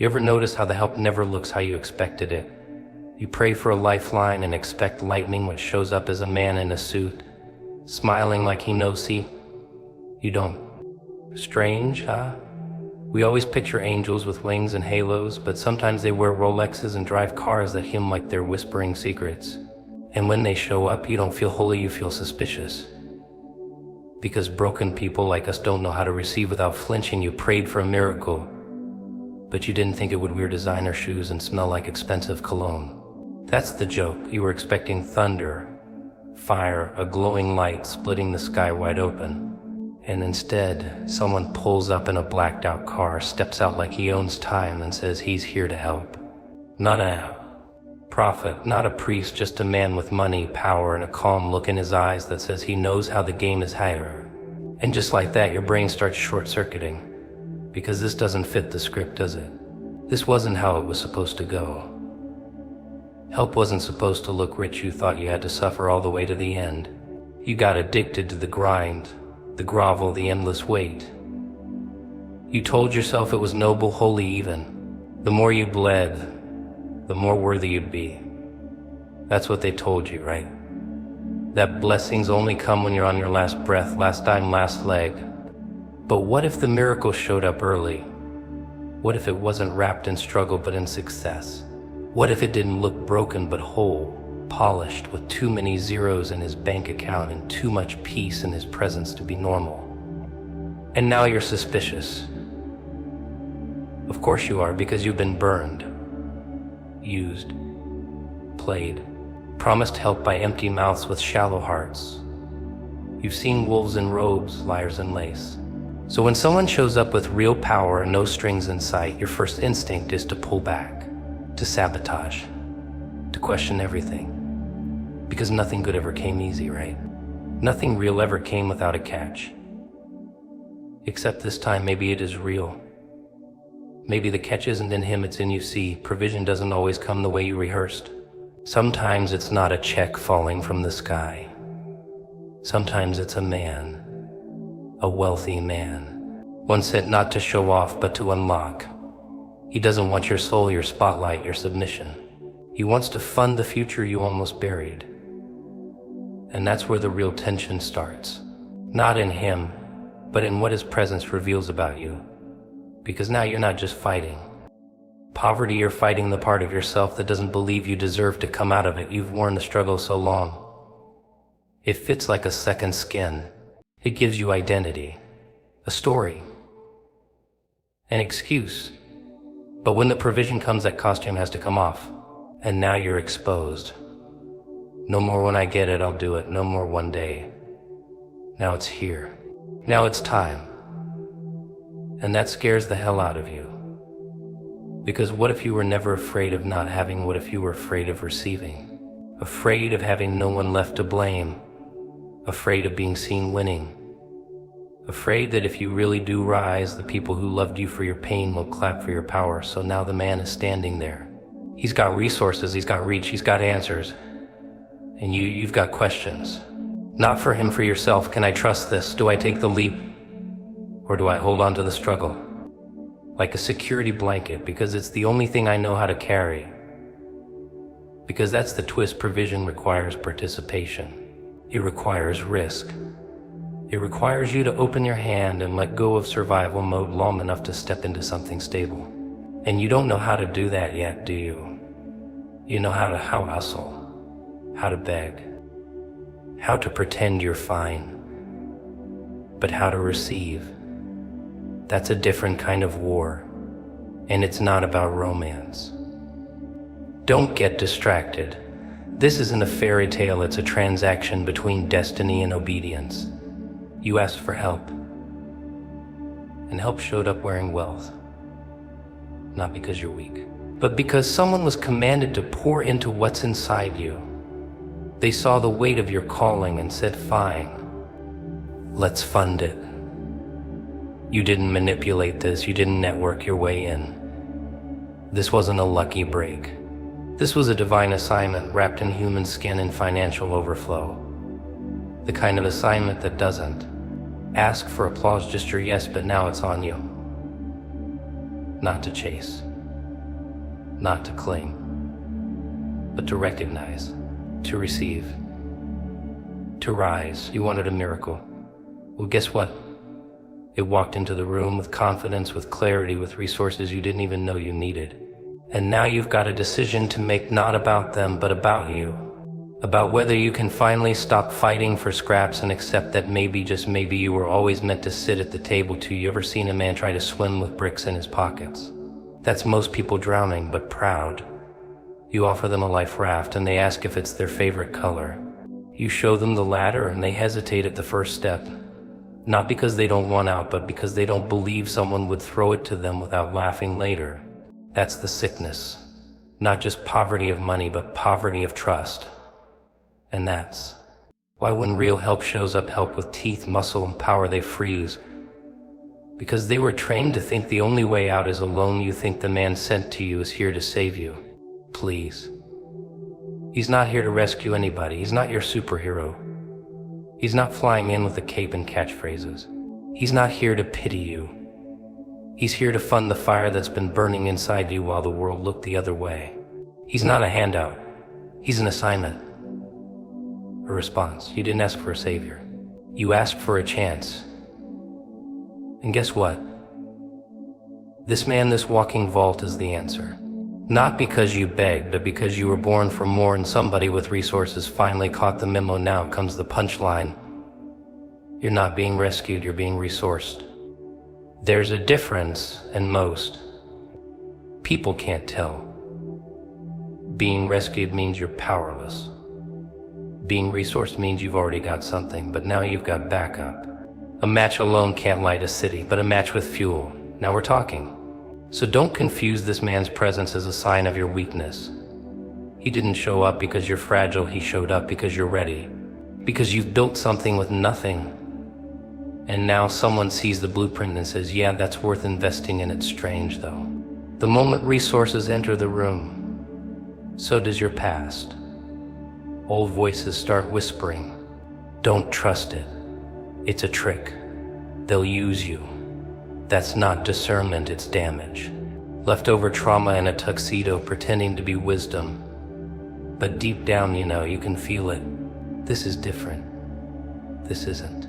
You ever notice how the help never looks how you expected it? You pray for a lifeline and expect lightning, which shows up as a man in a suit, smiling like he knows. See, you don't. Strange, huh? We always picture angels with wings and halos, but sometimes they wear Rolexes and drive cars that hum like they're whispering secrets. And when they show up, you don't feel holy, you feel suspicious. Because broken people like us don't know how to receive without flinching. You prayed for a miracle, but you didn't think it would wear designer shoes and smell like expensive cologne. That's the joke. You were expecting thunder, fire, a glowing light splitting the sky wide open. And instead, someone pulls up in a blacked out car, steps out like he owns time and says he's here to help. Not a prophet, not a priest, just a man with money, power, and a calm look in his eyes that says he knows how the game is higher. And just like that, your brain starts short-circuiting. Because this doesn't fit the script, does it? This wasn't how it was supposed to go. Help wasn't supposed to look rich. You thought you had to suffer all the way to the end. You got addicted to the grind, the grovel, the endless wait. You told yourself it was noble, holy even. The more you bled, the more worthy you'd be. That's what they told you, right? That blessings only come when you're on your last breath, last dime, last leg. But what if the miracle showed up early? What if it wasn't wrapped in struggle but in success? What if it didn't look broken but whole, polished, with too many zeros in his bank account and too much peace in his presence to be normal? And now you're suspicious. Of course you are, because you've been burned, used, played, promised help by empty mouths with shallow hearts. You've seen wolves in robes, liars in lace. So when someone shows up with real power and no strings in sight, your first instinct is to pull back, to sabotage, to question everything. Because nothing good ever came easy, right? Nothing real ever came without a catch. Except this time, maybe it is real. Maybe the catch isn't in him, it's in you. See, provision doesn't always come the way you rehearsed. Sometimes it's not a check falling from the sky. Sometimes it's a man, a wealthy man, one sent not to show off but to unlock. He doesn't want your soul, your spotlight, your submission. He wants to fund the future you almost buried. And that's where the real tension starts. Not in him, but in what his presence reveals about you. Because now you're not just fighting poverty, you're fighting the part of yourself that doesn't believe you deserve to come out of it. You've worn the struggle so long. It fits like a second skin. It gives you identity, a story, an excuse. But when the provision comes, that costume has to come off. And now you're exposed. No more when I get it, I'll do it. No more one day. Now it's here. Now it's time. And that scares the hell out of you. Because what if you were never afraid of not having? What if you were afraid of receiving? Afraid of having no one left to blame? Afraid of being seen winning? Afraid that if you really do rise, the people who loved you for your pain will clap for your power. So now the man is standing there. He's got resources, he's got reach, he's got answers. And you've got questions. Not for him, for yourself. Can I trust this? Do I take the leap? Or do I hold on to the struggle? Like a security blanket, because it's the only thing I know how to carry. Because that's the twist. Provision requires participation. It requires risk. It requires you to open your hand and let go of survival mode long enough to step into something stable. And you don't know how to do that yet, do you? You know how to hustle, how to beg, how to pretend you're fine. But how to receive, that's a different kind of war. And it's not about romance. Don't get distracted. This isn't a fairy tale, it's a transaction between destiny and obedience. You asked for help, and help showed up wearing wealth. Not because you're weak, but because someone was commanded to pour into what's inside you. They saw the weight of your calling and said, fine, let's fund it. You didn't manipulate this, you didn't network your way in. This wasn't a lucky break. This was a divine assignment wrapped in human skin and financial overflow. The kind of assignment that doesn't ask for applause, just your yes, but now it's on you. Not to chase, not to claim, but to recognize, to receive, to rise. You wanted a miracle. Well, guess what? It walked into the room with confidence, with clarity, with resources you didn't even know you needed. And now you've got a decision to make, not about them, but about you. About whether you can finally stop fighting for scraps and accept that maybe, just maybe, you were always meant to sit at the table too. You ever seen a man try to swim with bricks in his pockets? That's most people drowning, but proud. You offer them a life raft and they ask if it's their favorite color. You show them the ladder and they hesitate at the first step. Not because they don't want out, but because they don't believe someone would throw it to them without laughing later. That's the sickness. Not just poverty of money, but poverty of trust. And that's why when real help shows up, help with teeth, muscle, and power, they freeze. Because they were trained to think the only way out is alone. You think the man sent to you is here to save you. Please. He's not here to rescue anybody. He's not your superhero. He's not flying in with a cape and catchphrases. He's not here to pity you. He's here to fund the fire that's been burning inside you while the world looked the other way. He's not a handout. He's an assignment. A response. You didn't ask for a savior. You asked for a chance. And guess what? This man, this walking vault, is the answer. Not because you begged, but because you were born for more, and somebody with resources finally caught the memo. Now comes the punchline. You're not being rescued, you're being resourced. There's a difference, and most people can't tell. Being rescued means you're powerless. Being resourced means you've already got something, but now you've got backup. A match alone can't light a city, but a match with fuel. Now we're talking. So don't confuse this man's presence as a sign of your weakness. He didn't show up because you're fragile, he showed up because you're ready. Because you've built something with nothing. And now someone sees the blueprint and says, yeah, that's worth investing in. It's strange though. The moment resources enter the room, so does your past. Old voices start whispering, don't trust it. It's a trick. They'll use you. That's not discernment, it's damage. Leftover trauma in a tuxedo pretending to be wisdom. But deep down, you can feel it. This is different. This isn't.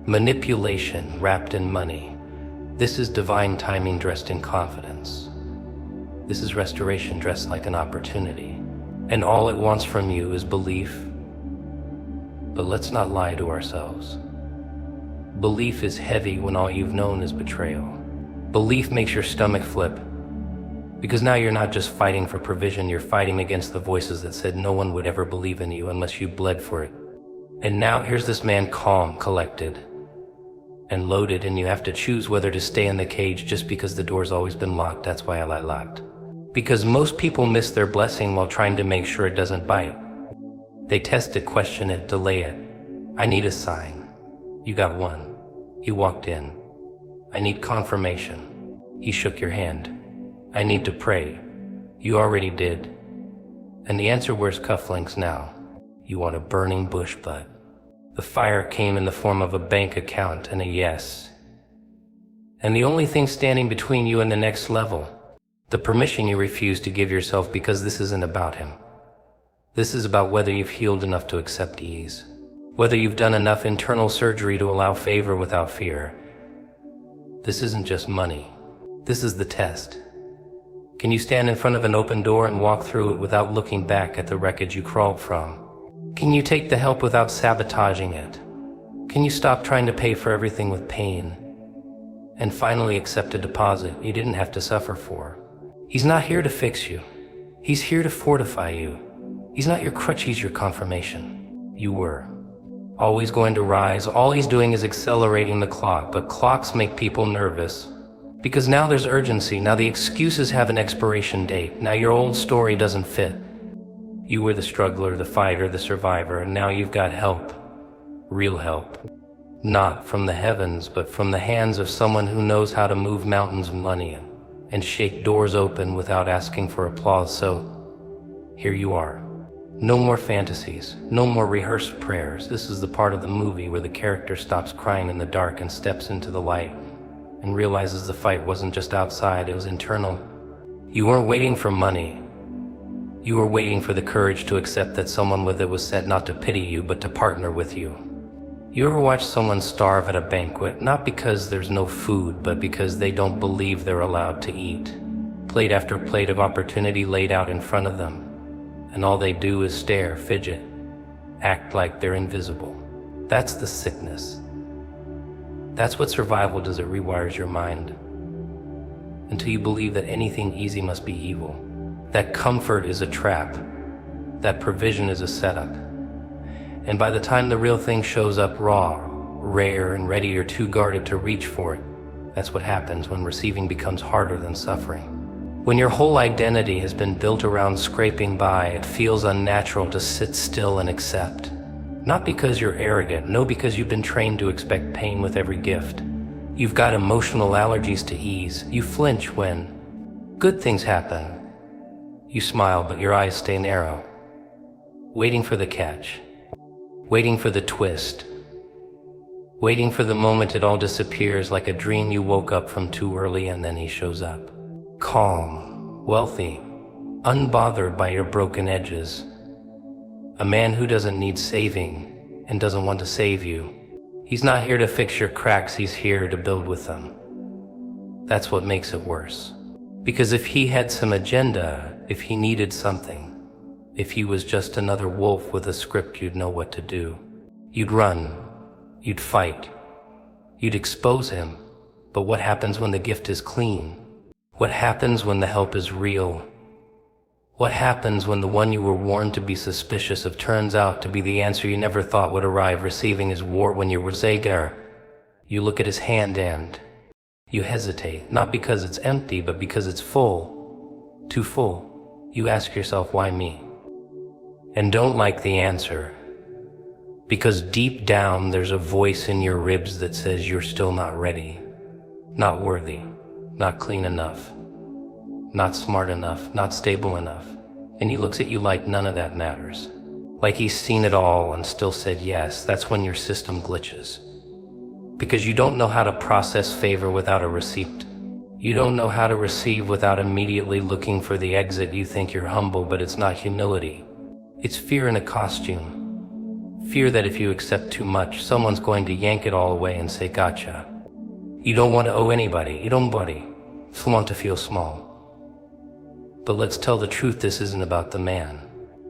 Manipulation wrapped in money. This is divine timing dressed in confidence. This is restoration dressed like an opportunity. And all it wants from you is belief. But let's not lie to ourselves. Belief is heavy when all you've known is betrayal. Belief makes your stomach flip. Because now you're not just fighting for provision, you're fighting against the voices that said no one would ever believe in you unless you bled for it. And now here's this man, calm, collected, and loaded, and you have to choose whether to stay in the cage just because the door's always been locked. That's why I like locked. Because most people miss their blessing while trying to make sure it doesn't bite. They test it, question it, delay it. I need a sign. You got one. You walked in. I need confirmation. He shook your hand. I need to pray. You already did. And the answer wears cufflinks now. You want a burning bush butt. The fire came in the form of a bank account and a yes. And the only thing standing between you and the next level, the permission you refuse to give yourself, because this isn't about him. This is about whether you've healed enough to accept ease. Whether you've done enough internal surgery to allow favor without fear. This isn't just money. This is the test. Can you stand in front of an open door and walk through it without looking back at the wreckage you crawled from? Can you take the help without sabotaging it? Can you stop trying to pay for everything with pain? And finally accept a deposit you didn't have to suffer for. He's not here to fix you. He's here to fortify you. He's not your crutch, he's your confirmation. You were always going to rise. All he's doing is accelerating the clock, but clocks make people nervous. Because now there's urgency. Now the excuses have an expiration date. Now your old story doesn't fit. You were the struggler, the fighter, the survivor, and now you've got help. Real help. Not from the heavens, but from the hands of someone who knows how to move mountains of money and shake doors open without asking for applause. So, here you are. No more fantasies, no more rehearsed prayers. This is the part of the movie where the character stops crying in the dark and steps into the light and realizes the fight wasn't just outside, it was internal. You weren't waiting for money. You were waiting for the courage to accept that someone with it was sent not to pity you, but to partner with you. You ever watch someone starve at a banquet, not because there's no food, but because they don't believe they're allowed to eat? Plate after plate of opportunity laid out in front of them, and all they do is stare, fidget, act like they're invisible. That's the sickness. That's what survival does. It rewires your mind until you believe that anything easy must be evil, that comfort is a trap, that provision is a setup. And by the time the real thing shows up raw, rare, and ready, you're too guarded to reach for it. That's what happens when receiving becomes harder than suffering. When your whole identity has been built around scraping by, it feels unnatural to sit still and accept. Not because you're arrogant, no, because you've been trained to expect pain with every gift. You've got emotional allergies to ease. You flinch when good things happen. You smile, but your eyes stay narrow, waiting for the catch, waiting for the twist, waiting for the moment it all disappears like a dream you woke up from too early, and then he shows up. Calm, wealthy, unbothered by your broken edges. A man who doesn't need saving and doesn't want to save you. He's not here to fix your cracks, he's here to build with them. That's what makes it worse. Because if he had some agenda, if he needed something, if he was just another wolf with a script, you'd know what to do. You'd run, you'd fight, you'd expose him. But what happens when the gift is clean? What happens when the help is real? What happens when the one you were warned to be suspicious of turns out to be the answer you never thought would arrive? Receiving his war when you were Zagar. You look at his hand and you hesitate, not because it's empty, but because it's full. Too full. You ask yourself, why me? And don't like the answer. Because deep down there's a voice in your ribs that says you're still not ready, not worthy, not clean enough, not smart enough, not stable enough. And he looks at you like none of that matters. Like he's seen it all and still said yes. That's when your system glitches. Because you don't know how to process favor without a receipt. You don't know how to receive without immediately looking for the exit. You think you're humble, but it's not humility. It's fear in a costume. Fear that if you accept too much, someone's going to yank it all away and say, gotcha. You don't want to owe anybody. You don't want to feel small. But let's tell the truth, this isn't about the man.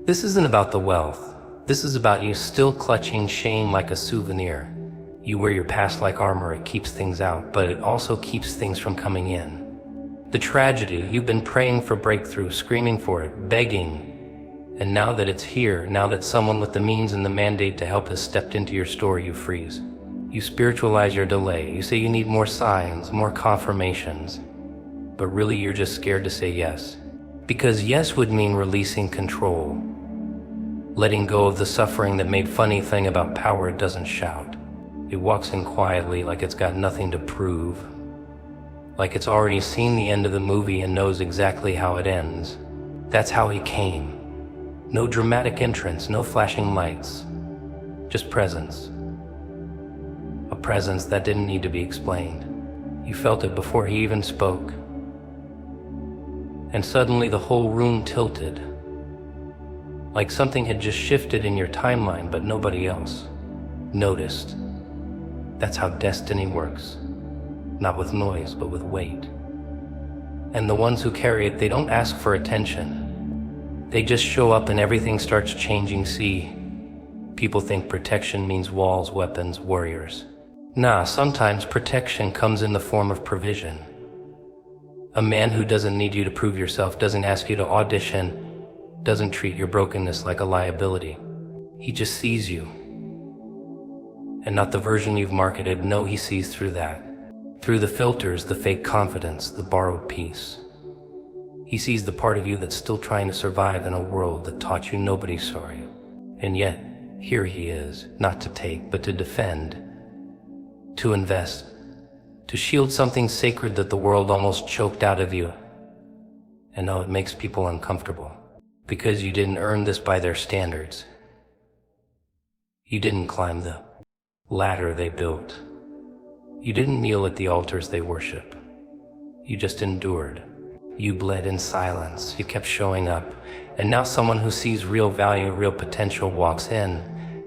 This isn't about the wealth. This is about you still clutching shame like a souvenir. You wear your past like armor. It keeps things out, but it also keeps things from coming in. The tragedy, you've been praying for breakthrough, screaming for it, begging. And now that it's here, now that someone with the means and the mandate to help has stepped into your story, you freeze. You spiritualize your delay. You say you need more signs, more confirmations. But really you're just scared to say yes. Because yes would mean releasing control. Letting go of the suffering that made funny thing about power, it doesn't shout. It walks in quietly like it's got nothing to prove. Like it's already seen the end of the movie and knows exactly how it ends. That's how he came. No dramatic entrance, no flashing lights. Just presence. A presence that didn't need to be explained. You felt it before he even spoke. And suddenly the whole room tilted. Like something had just shifted in your timeline, but nobody else noticed. That's how destiny works. Not with noise, but with weight. And the ones who carry it, they don't ask for attention. They just show up and everything starts changing. See, people think protection means walls, weapons, warriors. Nah, sometimes protection comes in the form of provision. A man who doesn't need you to prove yourself, doesn't ask you to audition, doesn't treat your brokenness like a liability. He just sees you. And not the version you've marketed. No, he sees through that. Through the filters, the fake confidence, the borrowed peace. He sees the part of you that's still trying to survive in a world that taught you nobody's sorry. And yet, here he is, not to take, but to defend, to invest, to shield something sacred that the world almost choked out of you. And no, it makes people uncomfortable. Because you didn't earn this by their standards. You didn't climb the ladder they built. You didn't kneel at the altars they worship. You just endured. You bled in silence, you kept showing up, and now someone who sees real value, real potential walks in,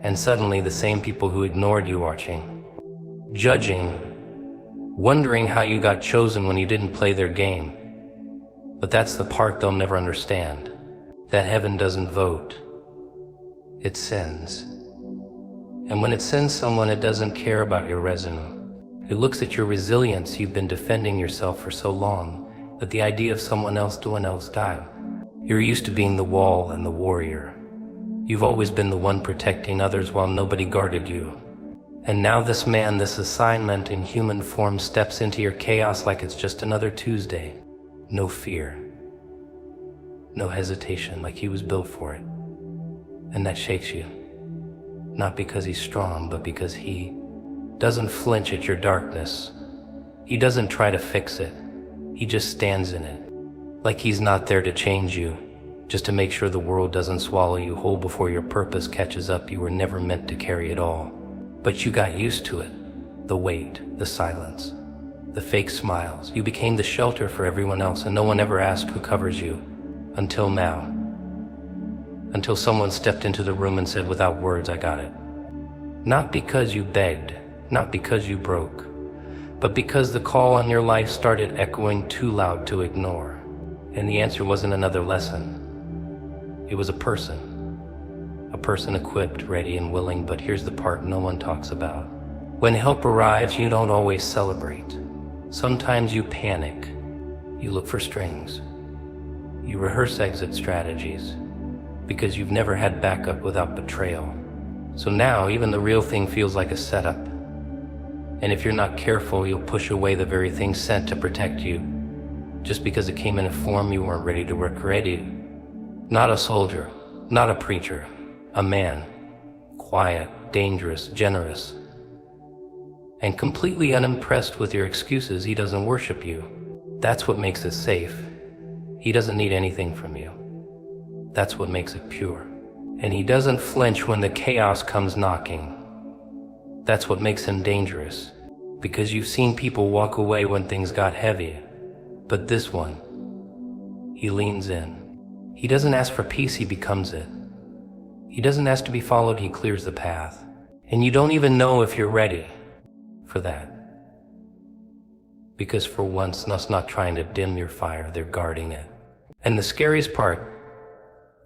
and suddenly the same people who ignored you watching, judging, wondering how you got chosen when you didn't play their game. But that's the part they'll never understand, that heaven doesn't vote, it sends. And when it sends someone, it doesn't care about your resume. It looks at your resilience. You've been defending yourself for so long that the idea of someone else doing else died. You're used to being the wall and the warrior. You've always been the one protecting others while nobody guarded you. And now this man, this assignment in human form, steps into your chaos like it's just another Tuesday. No fear, no hesitation, like he was built for it. And that shakes you. Not because he's strong, but because he doesn't flinch at your darkness. He doesn't try to fix it. He just stands in it. Like he's not there to change you, just to make sure the world doesn't swallow you whole before your purpose catches up. You were never meant to carry it all. But you got used to it. The weight, the silence, the fake smiles. You became the shelter for everyone else, and no one ever asked who covers you. Until now. Until someone stepped into the room and said without words, I got it. Not because you begged, not because you broke, but because the call on your life started echoing too loud to ignore. And the answer wasn't another lesson. It was a person equipped, ready and willing. But here's the part no one talks about. When help arrives, you don't always celebrate. Sometimes you panic. You look for strings. You rehearse exit strategies, because you've never had backup without betrayal. So now even the real thing feels like a setup. And if you're not careful, you'll push away the very thing sent to protect you, just because it came in a form you weren't ready to work ready. Not a soldier, not a preacher, a man, quiet, dangerous, generous, and completely unimpressed with your excuses. He doesn't worship you. That's what makes it safe. He doesn't need anything from you. That's what makes it pure. And he doesn't flinch when the chaos comes knocking. That's what makes him dangerous, because you've seen people walk away when things got heavy. But this one, he leans in. He doesn't ask for peace, he becomes it. He doesn't ask to be followed, he clears the path. And you don't even know if you're ready for that. Because for once, that's not trying to dim your fire, they're guarding it. And the scariest part,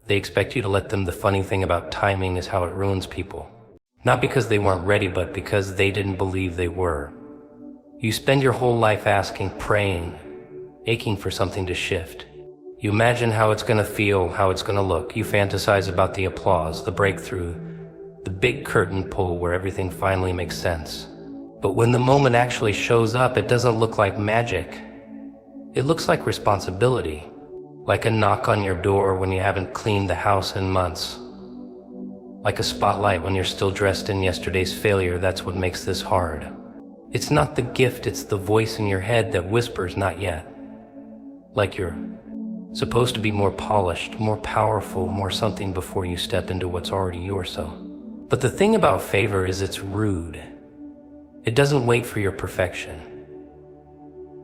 they expect you to let them. The funny thing about timing is how it ruins people. Not because they weren't ready, but because they didn't believe they were. You spend your whole life asking, praying, aching for something to shift. You imagine how it's gonna feel, how it's gonna look. You fantasize about the applause, the breakthrough, the big curtain pull where everything finally makes sense. But when the moment actually shows up, it doesn't look like magic. It looks like responsibility. Like a knock on your door when you haven't cleaned the house in months. Like a spotlight when you're still dressed in yesterday's failure. That's what makes this hard. It's not the gift, it's the voice in your head that whispers, not yet. Like you're supposed to be more polished, more powerful, more something before you step into what's already yours. So. But the thing about favor is it's rude. It doesn't wait for your perfection.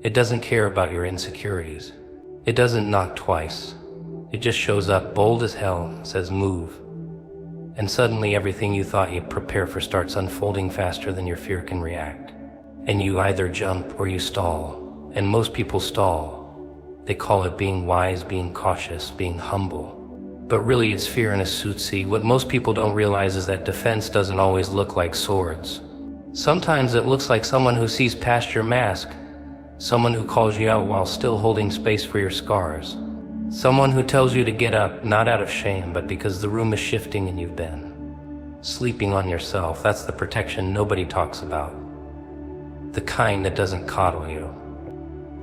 It doesn't care about your insecurities. It doesn't knock twice. It just shows up bold as hell, says move. And suddenly everything you thought you'd prepare for starts unfolding faster than your fear can react. And you either jump or you stall. And most people stall. They call it being wise, being cautious, being humble. But really it's fear in a suit. See, what most people don't realize is that defense doesn't always look like swords. Sometimes it looks like someone who sees past your mask. Someone who calls you out while still holding space for your scars. Someone who tells you to get up, not out of shame, but because the room is shifting and you've been sleeping on yourself. That's the protection nobody talks about. The kind that doesn't coddle you.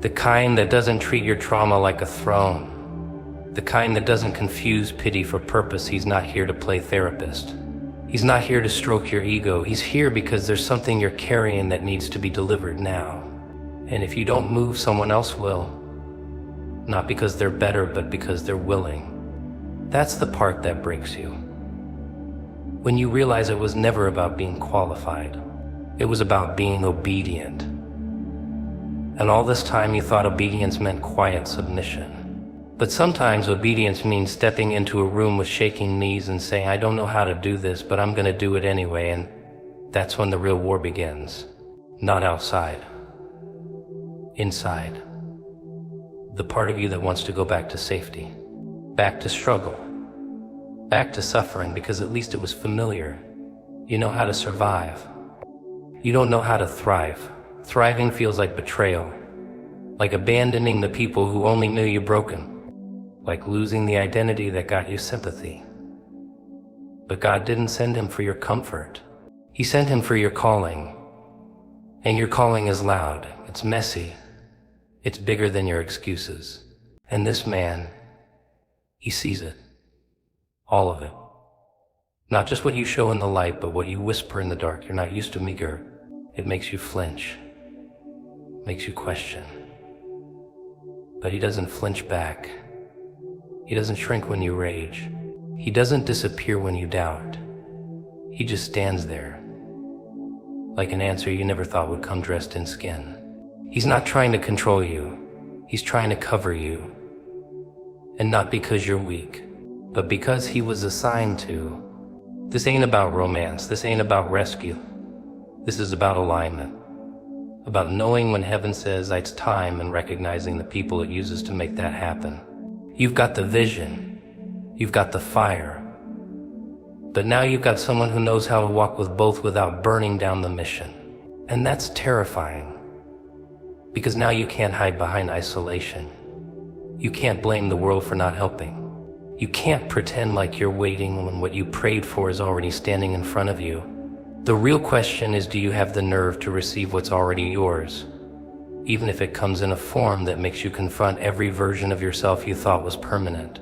The kind that doesn't treat your trauma like a throne. The kind that doesn't confuse pity for purpose. He's not here to play therapist. He's not here to stroke your ego. He's here because there's something you're carrying that needs to be delivered now. And if you don't move, someone else will. Not because they're better, but because they're willing. That's the part that breaks you. When you realize it was never about being qualified. It was about being obedient. And all this time you thought obedience meant quiet submission. But sometimes obedience means stepping into a room with shaking knees and saying, I don't know how to do this, but I'm gonna do it anyway. And that's when the real war begins. Not outside. Inside. The part of you that wants to go back to safety. Back to struggle. Back to suffering, because at least it was familiar. You know how to survive. You don't know how to thrive. Thriving feels like betrayal. Like abandoning the people who only knew you broken. Like losing the identity that got you sympathy. But God didn't send him for your comfort. He sent him for your calling. And your calling is loud. It's messy. It's bigger than your excuses. And this man, he sees it. All of it. Not just what you show in the light, but what you whisper in the dark. You're not used to meager. It makes you flinch. Makes you question. But he doesn't flinch back. He doesn't shrink when you rage. He doesn't disappear when you doubt. He just stands there, like an answer you never thought would come dressed in skin. He's not trying to control you. He's trying to cover you. And not because you're weak, but because he was assigned to. This ain't about romance. This ain't about rescue. This is about alignment. About knowing when heaven says it's time and recognizing the people it uses to make that happen. You've got the vision. You've got the fire. But now you've got someone who knows how to walk with both without burning down the mission. And that's terrifying. Because now you can't hide behind isolation. You can't blame the world for not helping. You can't pretend like you're waiting when what you prayed for is already standing in front of you. The real question is, do you have the nerve to receive what's already yours? Even if it comes in a form that makes you confront every version of yourself you thought was permanent.